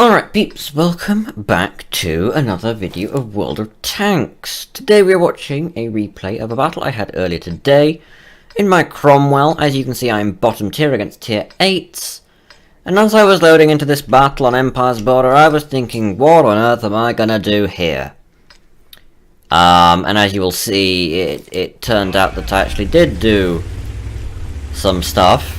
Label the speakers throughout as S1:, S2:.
S1: Alright peeps, welcome back to another video of World of Tanks. Today we are watching a replay of a battle I had earlier today in my Cromwell. As you can see, I'm bottom tier against tier 8s. And as I was loading into this battle on Empire's border, I was thinking, what on earth am I gonna do here? And as you will see, it turned out that I actually did do some stuff.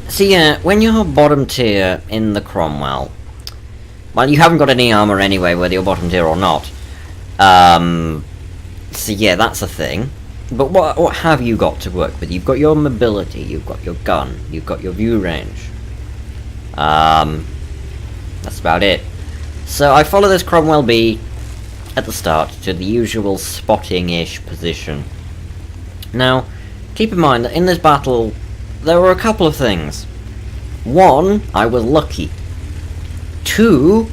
S1: So yeah, when you're bottom tier in the Cromwell, well, you haven't got any armor anyway, whether you're bottom tier or not. So yeah, that's a thing. But what have you got to work with? You've got your mobility, you've got your gun, you've got your view range. That's about it. So I follow this Cromwell B at the start to the usual spotting-ish position. Now, keep in mind that in this battle, there were a couple of things. One, I was lucky. Two,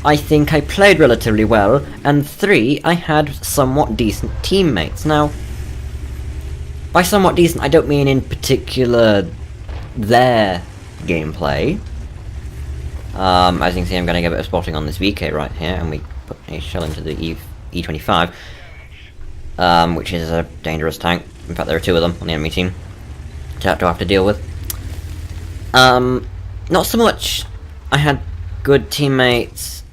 S1: I think I played relatively well. And three, I had somewhat decent teammates. Now, by somewhat decent, I don't mean in particular their gameplay. As you can see, I'm going to get a bit of spotting on this VK right here, and we put a shell into the E25, which is a dangerous tank. In fact, there are two of them on the enemy team to have to deal with. Not so much I had good teammates,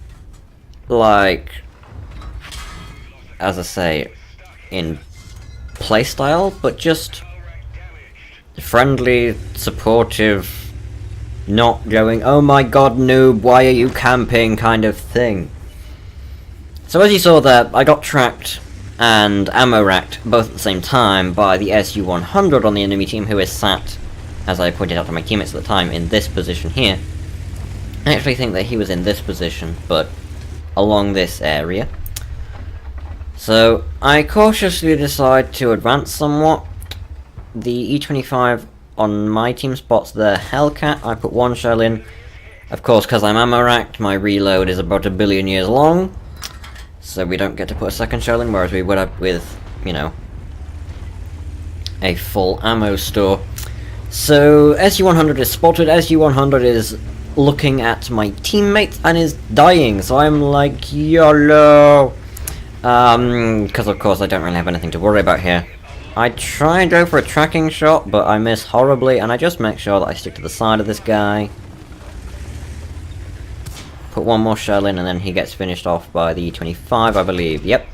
S1: like, as I say, in playstyle, but just friendly, supportive, not going, oh my god noob, why are you camping kind of thing. So as you saw there, I got tracked and ammo racked both at the same time by the SU-100 on the enemy team, who is sat, as I pointed out to my teammates at the time, in this position here. I actually think that he was in this position, but along this area. So I cautiously decide to advance somewhat. The E25 on my team spots the Hellcat. I put one shell in. Of course, because I'm ammo racked, my reload is about 1 billion years long. So we don't get to put a second shell in, whereas we would have with, you know, a full ammo store. So SU-100 is spotted. SU-100 is looking at my teammates and is dying. So I'm like, YOLO! Because of course I don't really have anything to worry about here. I try and go for a tracking shot, but I miss horribly, and I just make sure that I stick to the side of this guy. Put one more shell in, and then he gets finished off by the E25, I believe. Yep.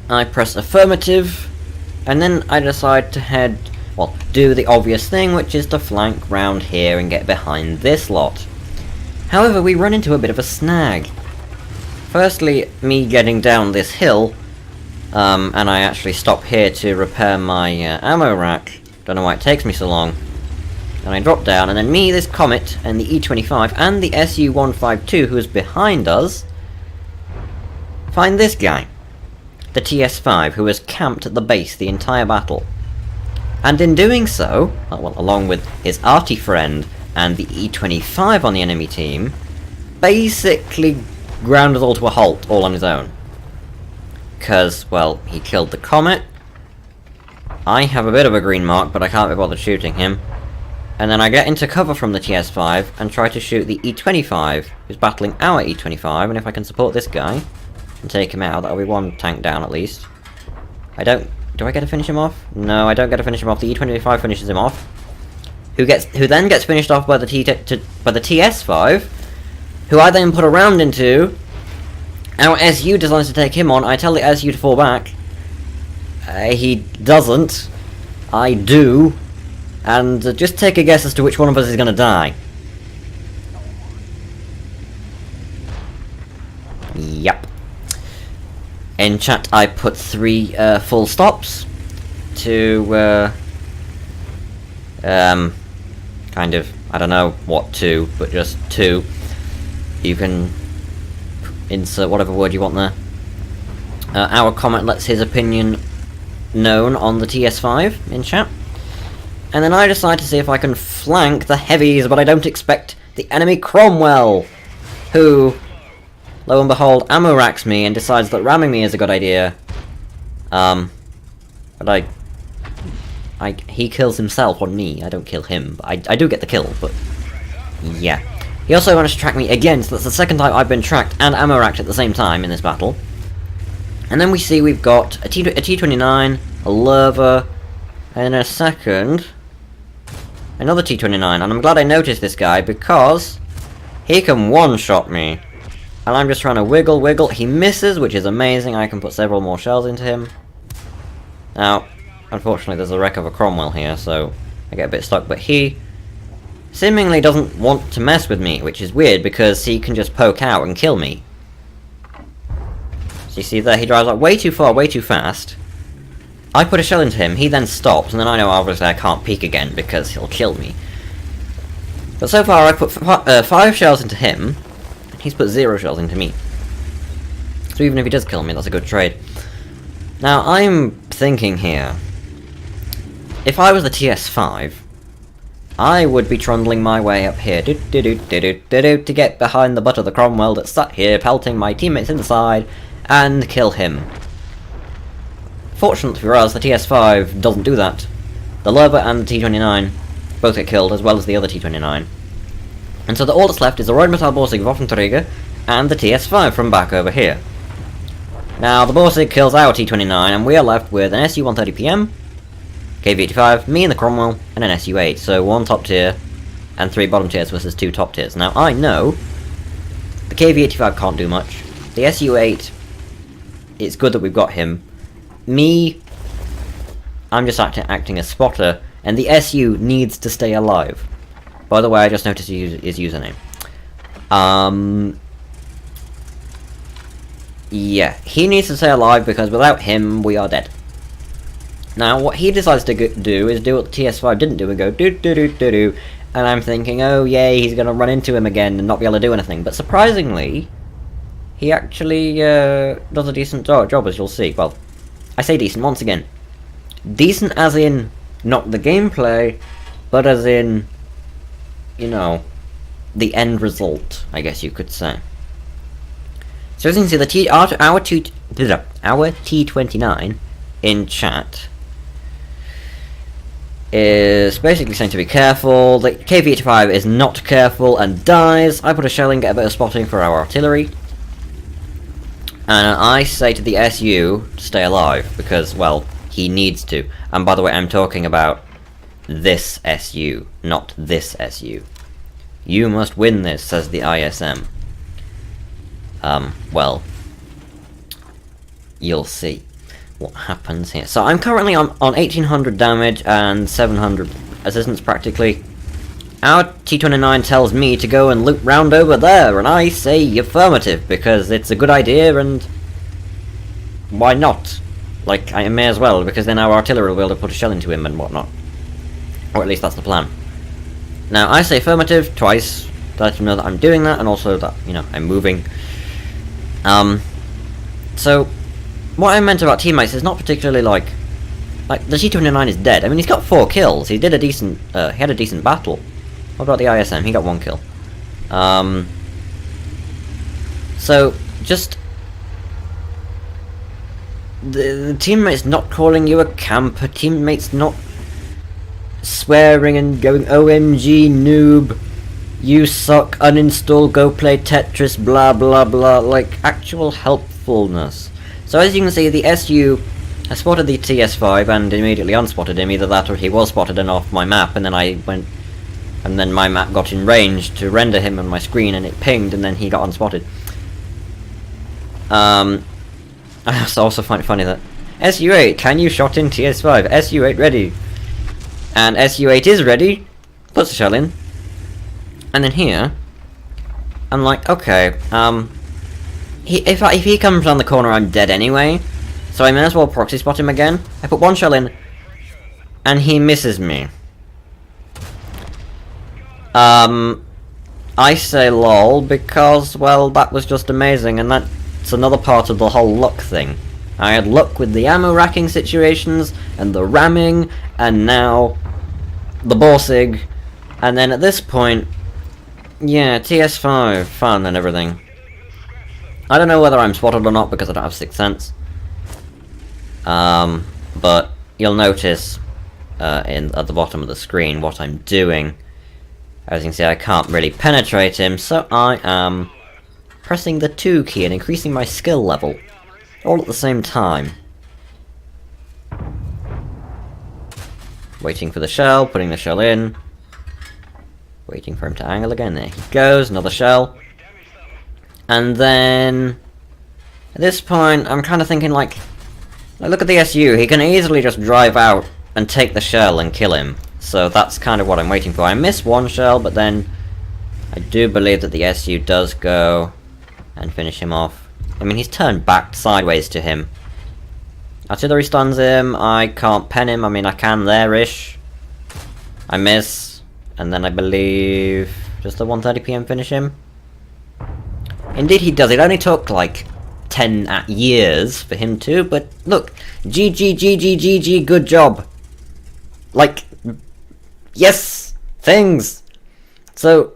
S1: I press affirmative, and then I decide to head, well, do the obvious thing, which is to flank round here and get behind this lot. However, we run into a bit of a snag. Firstly, me getting down this hill, and I actually stop here to repair my ammo rack. Don't know why it takes me so long. And I drop down, and then me, this Comet, and the E25, and the SU-152, who is behind us, find this guy. The TS5, who was camped at the base the entire battle. And in doing so, well, along with his arty friend and the E25 on the enemy team, basically ground us all to a halt, all on his own. Because, well, he killed the Comet. I have a bit of a green mark, but I can't be bothered shooting him. And then I get into cover from the TS5 and try to shoot the E25, who's battling our E25, and if I can support this guy and take him out, that'll be one tank down at least. Do I get to finish him off? No, I don't get to finish him off. The E25 finishes him off. Who then gets finished off by the TS5, who I then put a round into. Our SU decides to take him on. I tell the SU to fall back. He doesn't. I do. And just take a guess as to which one of us is going to die. Yep. In chat, I put 3 full stops to kind of, I don't know what to, but just 2. You can insert whatever word you want there. Our Comet lets his opinion known on the TS5 in chat. And then I decide to see if I can flank the heavies, but I don't expect the enemy Cromwell, who, lo and behold, ammo racks me and decides that ramming me is a good idea. But he kills himself on me. I don't kill him, but I do get the kill, but yeah. He also managed to track me again, so that's the second time I've been tracked and ammo racked at the same time in this battle. And then we see we've got a T-29, a Lerva, and in a second, another T-29, and I'm glad I noticed this guy because he can one-shot me. And I'm just trying to wiggle. He misses, which is amazing. I can put several more shells into him. Now, unfortunately there's a wreck of a Cromwell here, so I get a bit stuck, but he seemingly doesn't want to mess with me, which is weird because he can just poke out and kill me. So you see there, he drives up way too far, way too fast. I put a shell into him, he then stops, and then I know obviously I can't peek again because he'll kill me. But so far I put 5 shells into him, and he's put 0 shells into me. So even if he does kill me, that's a good trade. Now, I'm thinking here, if I was the TS5, I would be trundling my way up here to get behind the butt of the Cromwell that's sat here pelting my teammates in the side and kill him. Fortunately for us, the TS5 doesn't do that. The Lerva and the T-29 both get killed, as well as the other T-29. And so all that's left is the Roid Metal Borsig Waffenträger and the TS5 from back over here. Now, the Borsig kills our T-29, and we are left with an SU-130PM, KV-85, me and the Cromwell, and an SU-8. So 1 top tier, and 3 bottom tiers versus 2 top tiers. Now, I know the KV-85 can't do much. The SU-8, it's good that we've got him. Me, I'm just acting as spotter, and the SU needs to stay alive. By the way, I just noticed his username. Yeah, he needs to stay alive because without him, we are dead. Now, what he decides to do is do what the TS5 didn't do and go do. And I'm thinking, oh yay, he's gonna run into him again and not be able to do anything. But surprisingly, he actually does a decent job, as you'll see. Well, I say decent once again. Decent as in, not the gameplay, but as in, you know, the end result, I guess you could say. So as you can see, our T-29 in chat is basically saying to be careful. The KV-85 is not careful and dies. I put a shell in, get a bit of spotting for our artillery. And I say to the SU to stay alive, because, well, he needs to. And by the way, I'm talking about this SU, not this SU. You must win this, says the ISM. Well, you'll see what happens here. So I'm currently on 1800 damage and 700 assistance practically. Our T-29 tells me to go and loop round over there, and I say affirmative, because it's a good idea, and why not? Like, I may as well, because then our artillery will be able to put a shell into him and whatnot. Or at least that's the plan. Now, I say affirmative twice, to let him know that I'm doing that, and also that, you know, I'm moving. So, what I meant about teammates is not particularly like the T-29 is dead. I mean, he's got 4 kills. He did a decent, he had a decent battle. What about the ISM? He got 1 kill. So, just the teammates not calling you a camper, teammates not swearing and going OMG noob, you suck, uninstall, go play Tetris, blah blah blah, like actual helpfulness. So as you can see, the SU has spotted the TS5 and immediately unspotted him, either that or he was spotted and off my map, and then I went, and then my map got in range to render him on my screen and it pinged and then he got unspotted. I also find it funny that SU8, can you shot in TS5? SU8 ready. And SU8 is ready, puts a shell in. And then here, I'm like, okay, if he comes around the corner, I'm dead anyway, so I may as well proxy spot him again. I put 1 shell in, and he misses me. I say lol, because, well, that was just amazing, and that's another part of the whole luck thing. I had luck with the ammo racking situations, and the ramming, and now the Borsig, and then at this point, yeah, TS5, fun and everything. I don't know whether I'm spotted or not because I don't have 6th sense. But you'll notice at the bottom of the screen what I'm doing. As you can see, I can't really penetrate him, so I am pressing the 2 key and increasing my skill level, all at the same time. Waiting for the shell, putting the shell in, waiting for him to angle again, there he goes, another shell. And then, at this point, I'm kind of thinking like, look at the SU, he can easily just drive out and take the shell and kill him. So that's kind of what I'm waiting for. I missed one shell, but then I do believe that the SU does go and finish him off. I mean, he's turned back sideways to him. Artillery stuns him, I can't pen him, I mean I can there-ish. I miss, and then I believe, does the 1:30 PM finish him? Indeed he does, it only took like 10 years for him to, but look, GG, good job. Like, yes, things. So,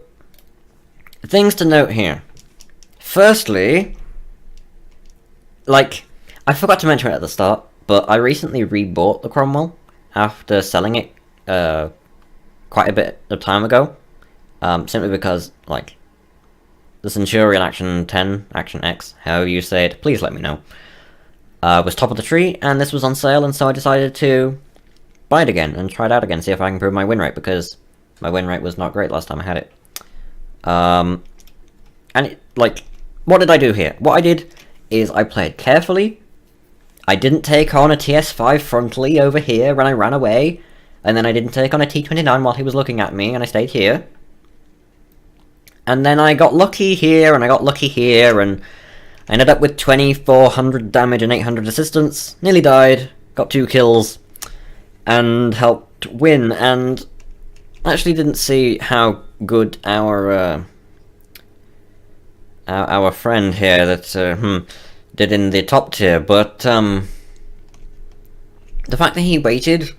S1: things to note here. Firstly, like, I forgot to mention it at the start, but I recently rebought the Cromwell after selling it quite a bit of time ago, simply because, like, the Centurion Action 10, Action X, however you say it, please let me know, was top of the tree, and this was on sale, and so I decided to buy it again and try it out again, see if I can improve my win rate, because my win rate was not great last time I had it. And it, like, what did I do here? What I did is I played carefully. I didn't take on a TS5 frontally over here when I ran away, and then I didn't take on a T29 while he was looking at me, and I stayed here. And then I got lucky here, and I got lucky here, and I ended up with 2400 damage and 800 assistance, nearly died, got 2 kills, and helped win, and actually didn't see how good our friend here that did in the top tier, but the fact that he waited,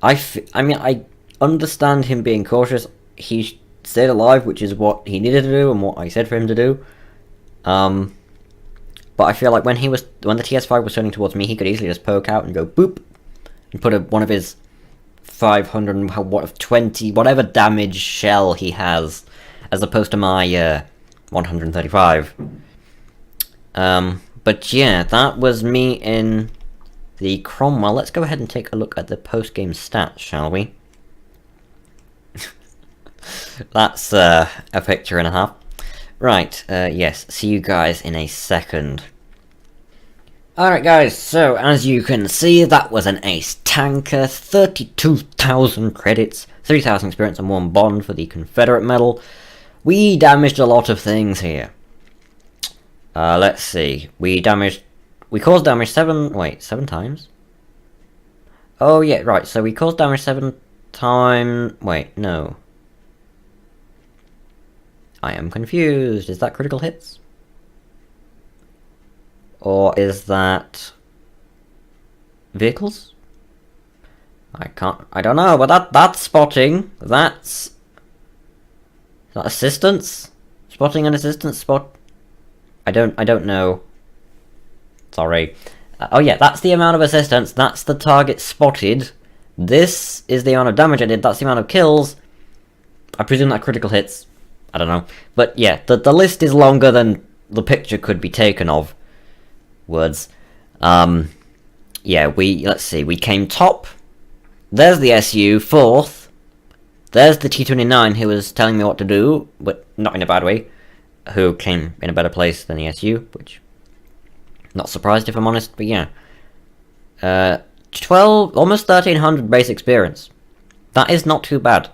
S1: I mean, I understand him being cautious. He stayed alive, which is what he needed to do and what I said for him to do. But I feel like when the TS5 was turning towards me, he could easily just poke out and go boop and put one of his 520 whatever damage shell he has, as opposed to my 135. But yeah, that was me in the Cromwell. Let's go ahead and take a look at the post-game stats, shall we? That's a picture and a half. Right, yes, see you guys in a second. Alright guys, so as you can see, that was an ace tanker, 32,000 credits, 3,000 experience and 1 bond for the Confederate medal. We damaged a lot of things here. Let's see, we caused damage 7 times? Oh yeah, right, so we caused damage 7 times, wait, no. I am confused, is that critical hits? Or is that vehicles? I don't know, but that's spotting. Is that assistance? Spotting and assistance spot? I don't know. Sorry. Oh yeah, that's the amount of assistance, that's the target spotted. This is the amount of damage I did, that's the amount of kills. I presume that critical hits. I don't know. But yeah, the list is longer than the picture could be taken of. Words. Yeah, let's see, we came top. There's the SU, 4th. There's the T29 who was telling me what to do, but not in a bad way. Who came in a better place than the SU, which... not surprised if I'm honest, but yeah. almost 1300 base experience. That is not too bad.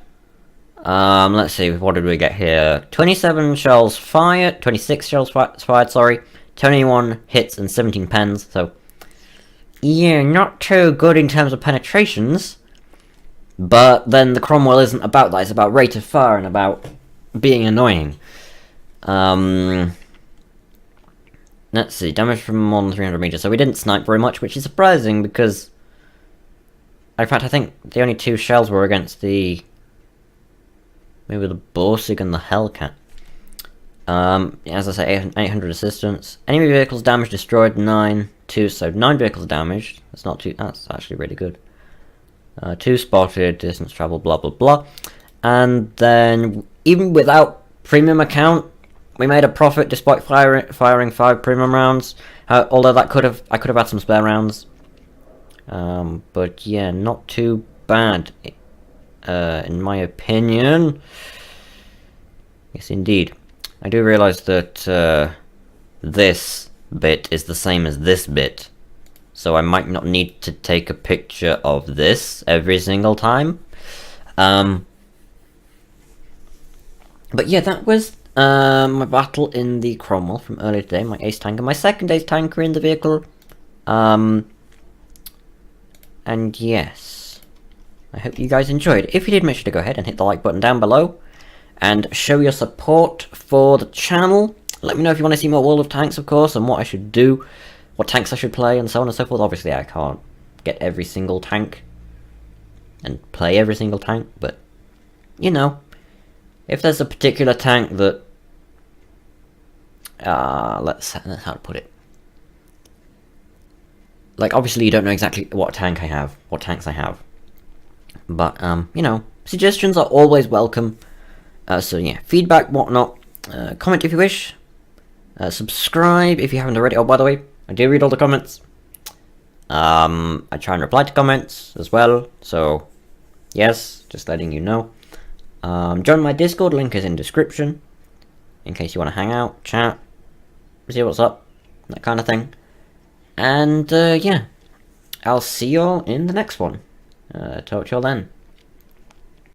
S1: Let's see, what did we get here? 27 shells fired, 26 shells fired, sorry. 21 hits and 17 pens, so... yeah, not too good in terms of penetrations. But then the Cromwell isn't about that, it's about rate of fire and about being annoying. Let's see, damage from more than 300 meters. So we didn't snipe very much, which is surprising because... in fact, I think the only 2 shells were against the... maybe the Borsig and the Hellcat. As I say, 800 assistance. Enemy vehicles damaged, destroyed, 9. 2, so 9 vehicles damaged. That's not too... that's actually really good. 2 spotted, distance travel, blah blah blah. And then, even without premium account, we made a profit despite firing 5 premium rounds. Although I could have had some spare rounds. But yeah, not too bad, in my opinion. Yes, indeed. I do realise that this bit is the same as this bit, so I might not need to take a picture of this every single time. But yeah, that was my battle in the Cromwell from earlier today, my ace tanker, my second ace tanker in the vehicle. And yes, I hope you guys enjoyed. If you did, make sure to go ahead and hit the like button down below, and show your support for the channel. Let me know if you want to see more World of Tanks, of course, and what I should do, what tanks I should play, and so on and so forth. Obviously, I can't get every single tank and play every single tank, but, you know, if there's a particular tank that, let's how to put it. Like, obviously you don't know exactly what tanks I have. But, you know, suggestions are always welcome. So yeah, feedback, whatnot. Comment if you wish. Subscribe if you haven't already. Oh, by the way, I do read all the comments. I try and reply to comments as well. So, yes, just letting you know. Join my Discord, link is in description. In case you want to hang out, chat, see what's up, that kind of thing. And, yeah, I'll see y'all in the next one. Talk to y'all then.